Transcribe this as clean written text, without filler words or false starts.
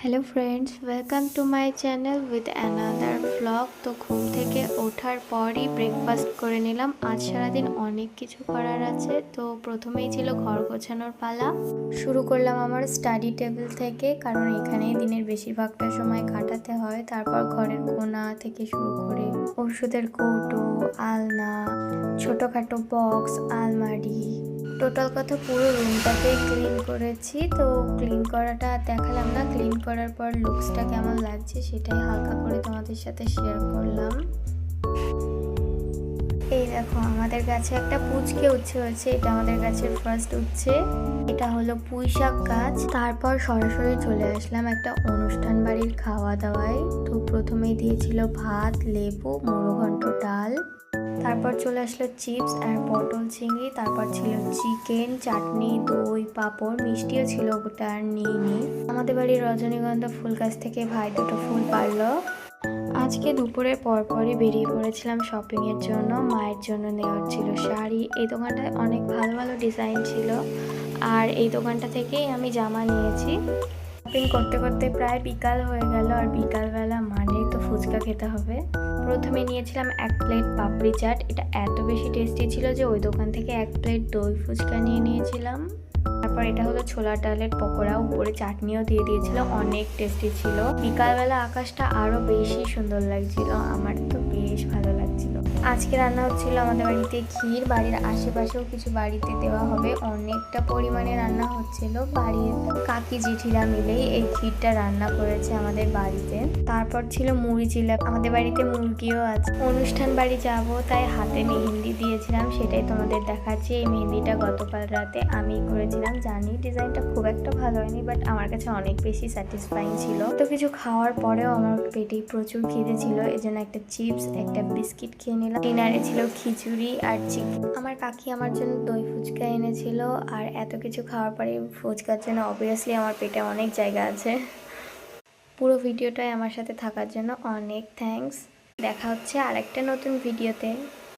Hello friends, welcome to my channel with another blog. তো ঘুম থেকে ওঠার পরই ব্রেকফাস্ট করে নিলাম। আজ সারাদিন অনেক কিছু করার আছে। তো প্রথমেই ছিল ঘর গোছানোর পালা। শুরু করলাম আমার স্টাডি টেবিল থেকে, কারণ এখানেই দিনের বেশিরভাগটা সময় কাটাতে হয়। তারপর ঘরের কোণা থেকে শুরু করে ওষুধের কৌটো, আলনা, ছোটোখাটো বক্স, আলমারি, টোটাল কথা পুরো রুমটাকে ক্লিন করেছি। তো ক্লিন করাটা দেখালাম না, ক্লিন করার পর লুকসটা কেমন লাগছে সেটাই হালকা করে তোমাদের সাথে শেয়ার করলাম। এই দেখো, আমাদের গাছে একটা পুচকে উচ্ছে হয়েছে। এটা আমাদের গাছের ফার্স্ট উচ্ছে। এটা হলো পুঁই শাক গাছ। তারপর সরাসরি চলে আসলাম একটা অনুষ্ঠান বাড়ির খাওয়া দাওয়ায়। তো প্রথমেই দিয়েছিল ভাত, লেবু, মুড়োঘণ্ট, ডাল। তারপর চলে আসলো চিপস আর পটল চিংড়ি। তারপর ছিল চিকেন, চাটনি, দই, পাঁপড়, মিষ্টিও ছিল, ওটা আর নিইনি। আমাদের বাড়ির রজনীগন্ধা ফুল গাছ থেকে ভাই দুটো ফুল পারলো। আজকে দুপুরের পরপরই বেরিয়ে পড়েছিলাম শপিংয়ের জন্য। মায়ের জন্য নেওয়ার ছিল শাড়ি। এই দোকানটায় অনেক ভালো ভালো ডিজাইন ছিল, আর এই দোকানটা থেকেই আমি জামা নিয়েছি। শপিং করতে করতে প্রায় বিকাল হয়ে গেল, আর বিকালবেলা মানেই তো ফুচকা খেতে হবে। প্রথমে নিয়েছিলাম 1 প্লেট পাপড়ি চাট। এটা এত বেশি টেস্টি ছিল যে ওই দোকান থেকে 1 প্লেট দই ফুচকা নিয়ে নিয়েছিলাম। তারপর এটা হলো ছোলার ডালের পকোড়া, উপরে চাটনিও দিয়ে দিয়েছিল, অনেক টেস্টি ছিল। বিকালবেলা আকাশটা আরো বেশি সুন্দর লাগছিল, আমার তো বেশ ভালো লাগছিল। আজকে রান্না হচ্ছিল আমাদের বাড়িতে ক্ষীর। বাড়ির আশেপাশেও কিছু বাড়িতে দেওয়া হবে, অনেকটা পরিমাণে রান্না হচ্ছিল। বাড়ির কাকি জেঠিরা মিলেই এই ক্ষীরটা রান্না করেছে আমাদের বাড়িতে। তারপর ছিল মুড়ি জিলাপি। আমাদের বাড়িতে মুরগিও আছে। অনুষ্ঠান বাড়ি যাব, তাই হাতে মেহেন্দি দিয়েছিলাম, সেটাই তোমাদের দেখাচ্ছি। এই মেহেন্দিটা গতকাল রাতে আমি করেছিলাম। জানি ডিজাইনটা খুব একটা ভালো হয়নি, বাট আমার কাছে অনেক বেশি স্যাটিসফাইং ছিল। তো কিছু খাওয়ার পরেও আমার পেটে প্রচুর খিদে ছিল, এজন্য একটা চিপস, একটা বিস্কিট খেয়ে নিলাম। ডিনারে ছিল খিচুড়ি আর চিকেন। আমার কাকি আমার জন্য দই ফুচকা এনেছিল, আর এত কিছু খাওয়ার পরে ফুচকার জন্য অবভিয়াসলি আমার পেটে অনেক জায়গা আছে। পুরো ভিডিওটাই আমার সাথে থাকার জন্য অনেক থ্যাঙ্কস। দেখা হচ্ছে আরেকটা নতুন ভিডিওতে।